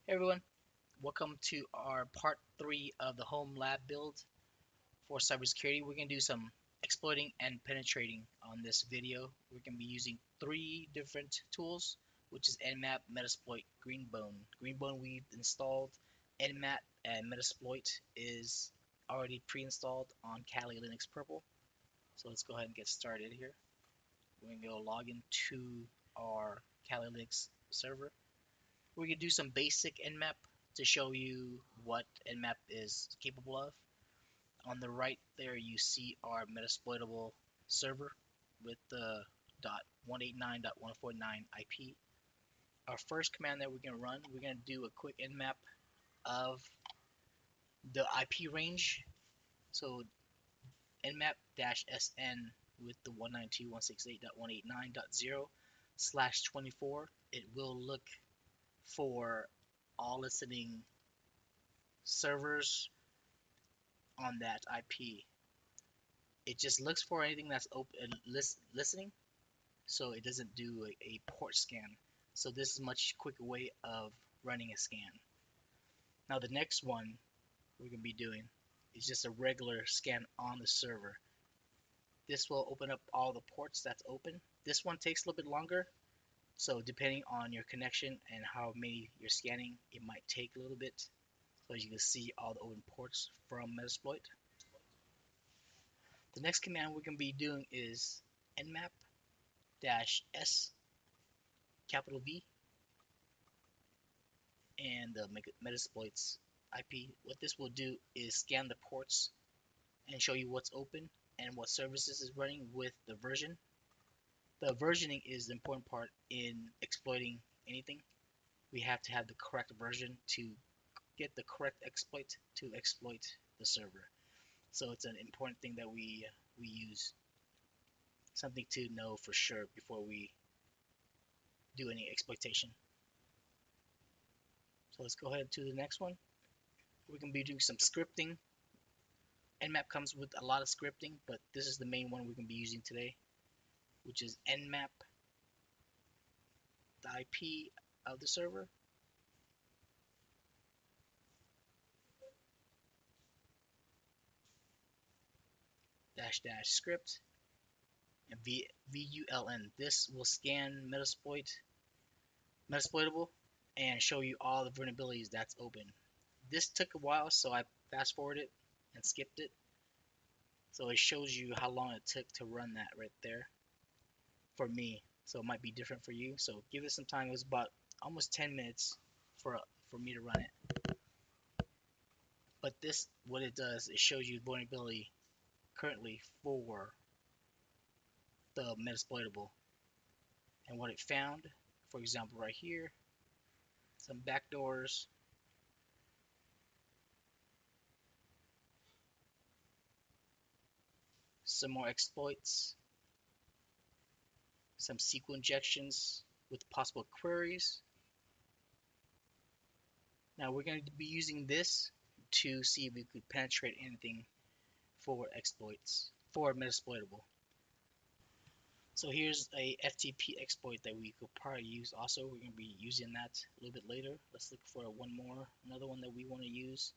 Hey everyone, welcome to our part 3 of the home lab build for cybersecurity. We're going to do some exploiting and penetrating on this video. We're going to be using 3 different tools, which is Nmap, Metasploit, Greenbone. Greenbone we've installed. Nmap and Metasploit is already pre-installed on Kali Linux Purple. So let's go ahead and get started here. We're going to go log into our Kali Linux server. We're going to do some basic Nmap to show you what Nmap is capable of. On the right there you see our Metasploitable server with the .189.149 IP. Our first command that we're going to run, we're going to do a quick Nmap of the IP range. So Nmap-SN with the 192.168.189.0/24. It will look for all listening servers on that IP. It just looks for anything that's open listening, so it doesn't do a port scan. So this is a much quicker way of running a scan. Now the next one we're going to be doing is just a regular scan on the server. This will open up all the ports that's open. This one takes a little bit longer, so depending on your connection and how many you're scanning, it might take a little bit. So as you can see, all the open ports from Metasploit. The next command we're going to be doing is nmap-s capital V and the Metasploit's IP. What this will do is scan the ports and show you what's open and what services is running with the version. The versioning is the important part in exploiting anything. We have to have the correct version to get the correct exploit to exploit the server. So it's an important thing that we use, something to know for sure before we do any exploitation. So let's go ahead to the next one. We're going to be doing some scripting. Nmap comes with a lot of scripting, but this is the main one we're going to be using today, which is Nmap, the IP of the server, -- script, and vuln. This will scan Metasploitable and show you all the vulnerabilities that's open. This took a while, so I fast forwarded and skipped it. So it shows you how long it took to run that right there for me. So it might be different for you. So give it some time. It was about almost 10 minutes for me to run it. But this, what it does, it shows you vulnerability currently for the Metasploitable and what it found. For example, right here, some backdoors, some more exploits, some SQL injections with possible queries. Now we're going to be using this to see if we could penetrate anything for exploits, for Metasploitable. So here's a FTP exploit that we could probably use also. We're going to be using that a little bit later. Let's look for another one that we want to use.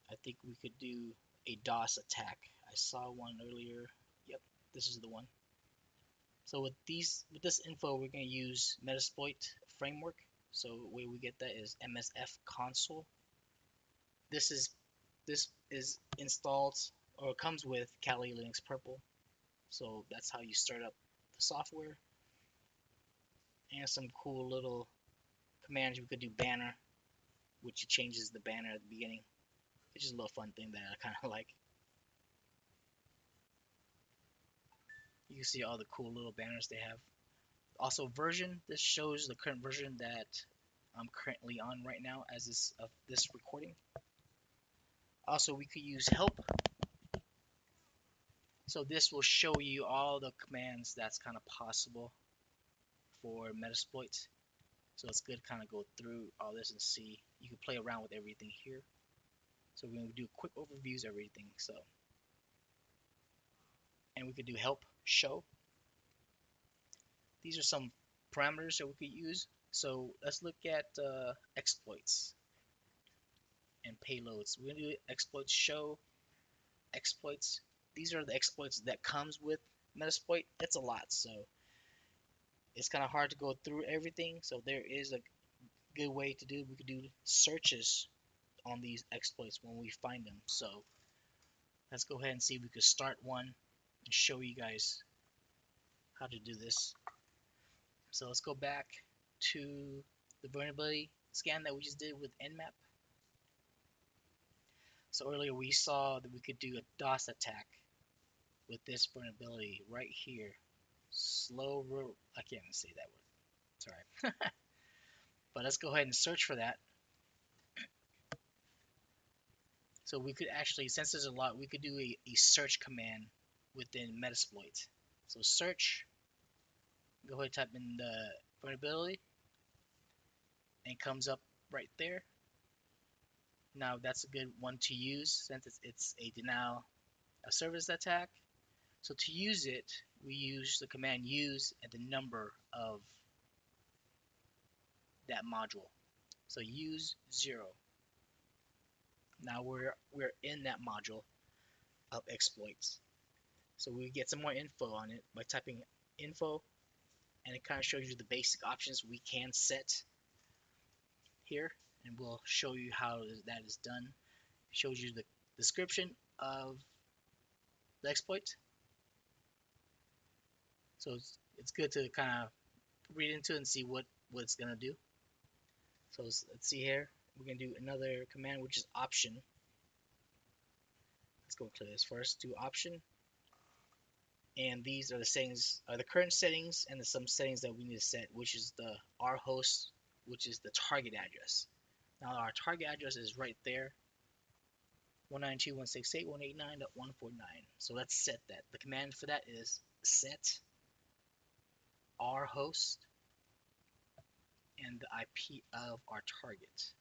I think we could do a DOS attack. I saw one earlier. Yep, this is the one. So with this info, we're going to use Metasploit framework. So the way we get that is MSF console. This is installed or comes with Kali Linux Purple. So that's how you start up the software. And some cool little commands. We could do banner, which changes the banner at the beginning. It's just a little fun thing that I kind of like. You can see all the cool little banners they have. Also version, this shows the current version that I'm currently on right now as of this recording. Also, we could use help. So this will show you all the commands that's kind of possible for Metasploit. So it's good to kind of go through all this and see. You can play around with everything here. So we're going to do quick overviews of everything. So, and we could do help show. These are some parameters that we could use. So let's look at exploits and payloads. We're gonna do exploits show exploits. These are the exploits that comes with Metasploit. It's a lot, so it's kind of hard to go through everything. So there is a good way to do. We could do searches on these exploits when we find them. So let's go ahead and see if we could start one and show you guys how to do this. So let's go back to the vulnerability scan that we just did with Nmap. So earlier we saw that we could do a DOS attack with this vulnerability right here. I can't even say that word. Sorry. But let's go ahead and search for that. So we could actually, since there's a lot, we could do a search command within Metasploit. So search, go ahead and type in the vulnerability, and it comes up right there. Now that's a good one to use since it's a denial of service attack. So to use it, we use the command use and the number of that module. So use 0. Now we're in that module of exploits. So we get some more info on it by typing info, and it kind of shows you the basic options we can set here, and we'll show you how that is done. It shows you the description of the exploit. So it's good to kind of read into it and see what it's gonna do. So let's see here. We're gonna do another command, which is option. Let's go to this first. Do option, and these are the settings, are the current settings, and some settings that we need to set, which is the our host, which is the target address. Now our target address is right there, 192.168.189.149. So let's set that. The command for that is set our host and the IP of our target.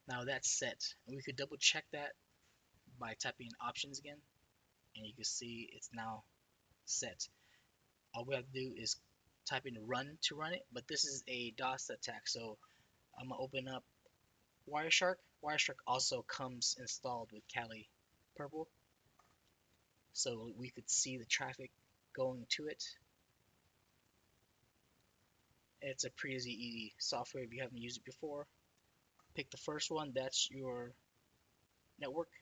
Now that's set, and we could double check that by typing in options again, and you can see it's now set. All we have to do is type in run to run it, but this is a DOS attack, so I'm gonna open up Wireshark. Wireshark also comes installed with Kali Purple, so we could see the traffic going to it. It's a pretty easy software if you haven't used it before. Pick the first one, that's your network,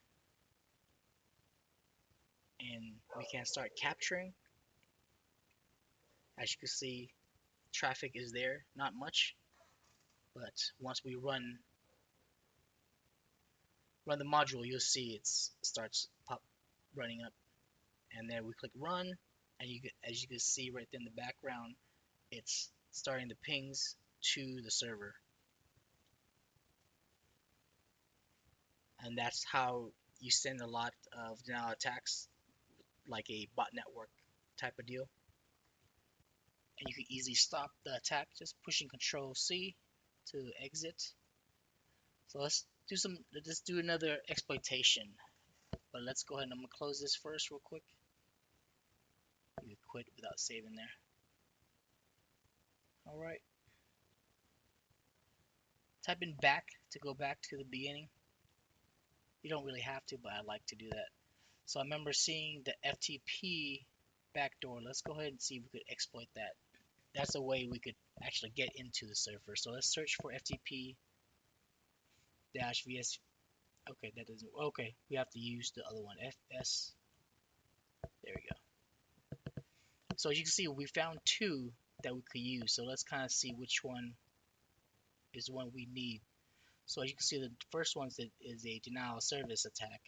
and we can start capturing. As you can see, traffic is there, not much, but once we run the module, you'll see it starts running up, and then we click run, and as you can see right there in the background, it's starting the pings to the server. And that's how you send a lot of denial attacks, like a bot network type of deal. And you can easily stop the attack just pushing Control C to exit. So let's do another exploitation. But let's go ahead and I'm gonna close this first real quick. You quit without saving there. Alright. Type in back to go back to the beginning. You don't really have to, but I like to do that. So I remember seeing the FTP backdoor. Let's go ahead and see if we could exploit that. That's a way we could actually get into the server. So let's search for FTP -vs. Okay, that doesn't. Okay, we have to use the other one. FS. There we go. So as you can see, we found 2 that we could use. So let's kind of see which one is the one we need. So as you can see, the first one is a denial of service attack,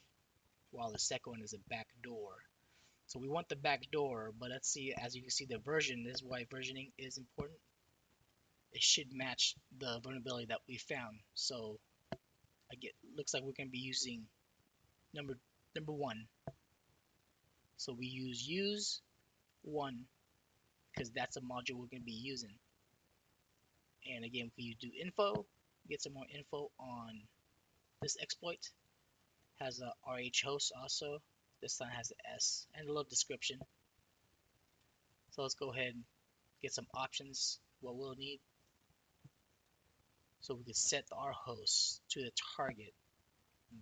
while the second one is a backdoor. So we want the backdoor, but let's see, as you can see, the version, this is why versioning is important. It should match the vulnerability that we found. So looks like we're going to be using number 1. So we use 1 because that's a module we're going to be using. And again, we can do info, get some more info on this exploit. Has a RH host also. This one has an S and a little description. So let's go ahead get some options, what we'll need. So we could set our host to the target.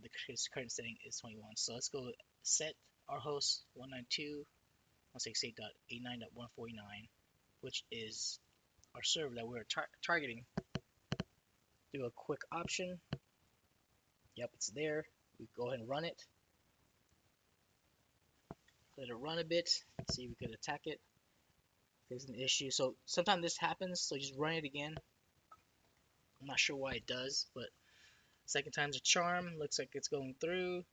The current setting is 21. So let's go set our host 192.168.89.149, which is our server that we're targeting. Do a quick option. Yep, it's there. We go ahead and run it. Let it run a bit. See if we could attack it. There's an issue. So sometimes this happens, so just run it again. I'm not sure why it does, but second time's a charm. Looks like it's going through.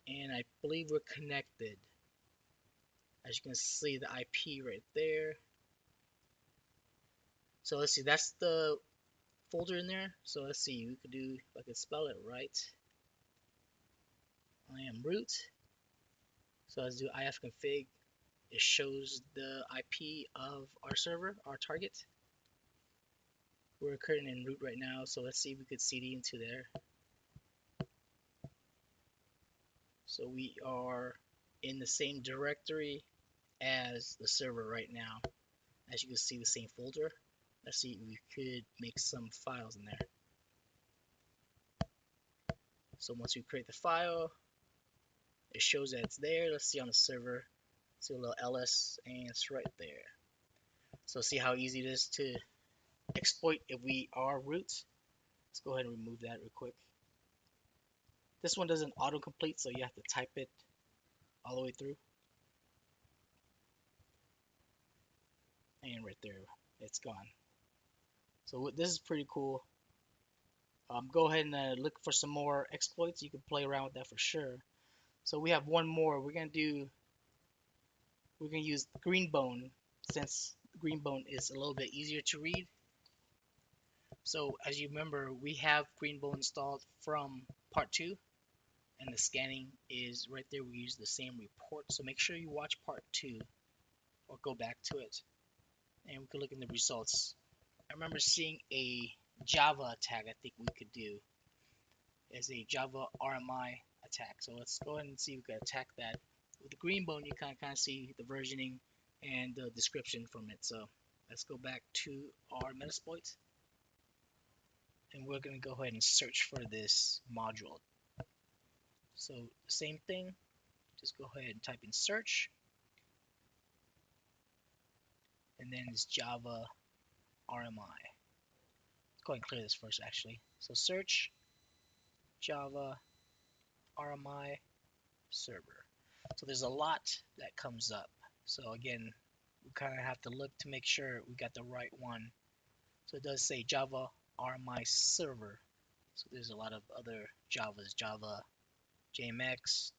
And I believe we're connected. As you can see, the IP right there. So let's see, that's the folder in there. So let's see, we could do, if I could spell it right. I am root. So let's do ifconfig. It shows the IP of our server, our target. We're currently in root right now, so let's see if we could cd into there. So we are in the same directory as the server right now. As you can see, the same folder. Let's see if we could make some files in there. So once we create the file, it shows that it's there. Let's see on the server. See a little ls, and it's right there. So see how easy it is to exploit if we are root. Let's go ahead and remove that real quick. This one doesn't autocomplete, so you have to type it all the way through. And right there, it's gone. So this is pretty cool. Go ahead and look for some more exploits. You can play around with that for sure. So we have one more. We're gonna use Greenbone, since Greenbone is a little bit easier to read. So as you remember, we have Greenbone installed from part 2, and the scanning is right there. We use the same report, so make sure you watch part 2 or go back to it, and we can look in the results. I remember seeing a Java attack I think we could do. Is a Java RMI attack. So let's go ahead and see if we can attack that. With the Greenbone, you kind of see the versioning and the description from it. So let's go back to our Metasploit, and we're going to go ahead and search for this module. So same thing, just go ahead and type in search, and then it's Java RMI. Let's go ahead and clear this first actually. So search Java RMI server. So there's a lot that comes up. So again, we kind of have to look to make sure we got the right one. So it does say Java RMI server. So there's a lot of other Javas, Java JMX.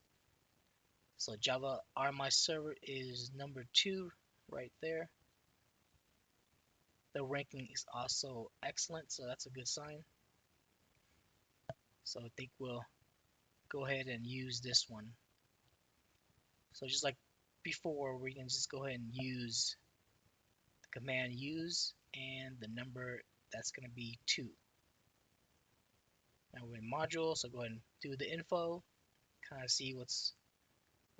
So Java RMI server is number 2 right there. The ranking is also excellent, so that's a good sign. So I think we'll go ahead and use this one. So just like before, we can just go ahead and use the command use and the number that's going to be 2. Now we're in module, so go ahead and do the info, kind of see what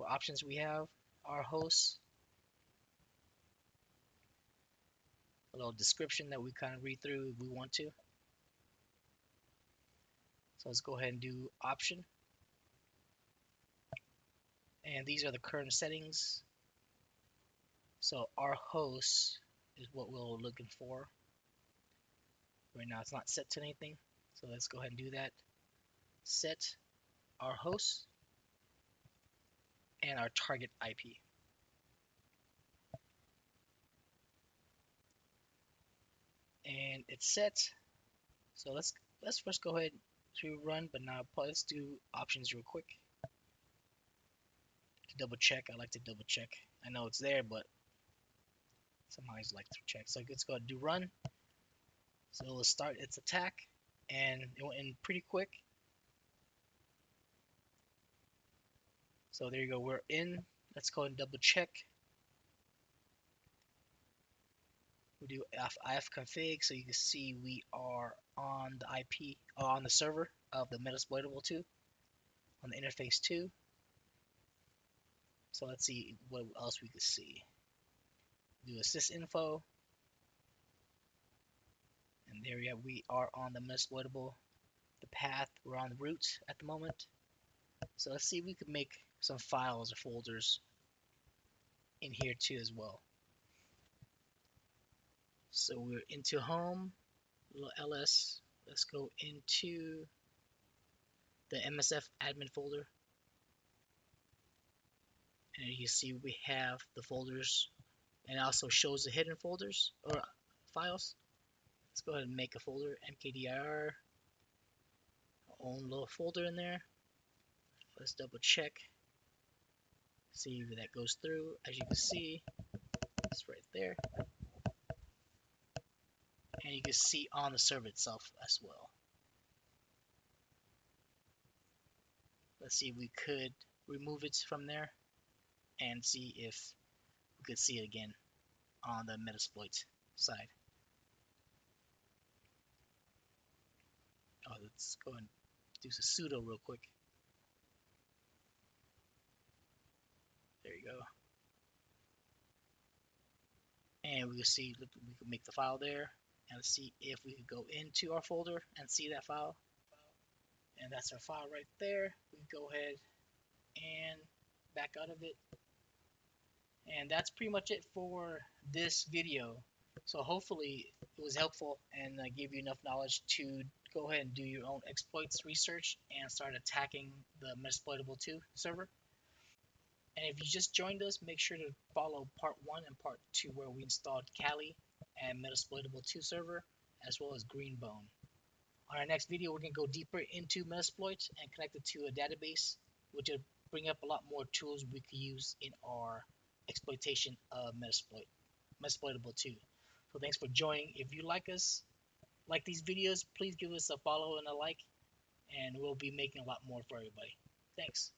options we have. Our host, a little description that we kind of read through if we want to. So let's go ahead and do option. And these are the current settings. So our host is what we're looking for. Right now it's not set to anything. So let's go ahead and do that. Set our host and our target IP. And it's set. So let's first go ahead to run, but now let's do options real quick. To double check, I like to double check. I know it's there, but somehow I just like to check. So let's go ahead and do run. So let's start its attack, and it went in pretty quick. So there you go, we're in. Let's go ahead and double check. We do ifconfig, so you can see we are on the IP, on the server of the Metasploitable 2, on the interface 2. So let's see what else we could see. do sysinfo, and there we are on the Metasploitable, the path. We're on the root at the moment. So let's see if we could make some files or folders in here too as well. So we're into home, little ls. Let's go into the MSF admin folder. And you see we have the folders, and it also shows the hidden folders or files. Let's go ahead and make a folder, mkdir, own little folder in there. Let's double check, see if that goes through. As you can see, it's right there. And you can see on the server itself as well. Let's see if we could remove it from there and see if we could see it again on the Metasploit side. Oh, let's go and do some sudo real quick. There you go. And we can see, we can make the file there, and let's see if we could go into our folder and see that file. And that's our file right there. We can go ahead and back out of it. And that's pretty much it for this video. So hopefully it was helpful and gave you enough knowledge to go ahead and do your own exploits research and start attacking the Metasploitable 2 server. And if you just joined us, make sure to follow part 1 and part 2 where we installed Kali and Metasploitable 2 server, as well as Greenbone. On our next video, we're going to go deeper into Metasploit and connect it to a database, which will bring up a lot more tools we could use in our exploitation of Metasploitable 2. So thanks for joining. If you like these videos, please give us a follow and a like, and we'll be making a lot more for everybody. Thanks.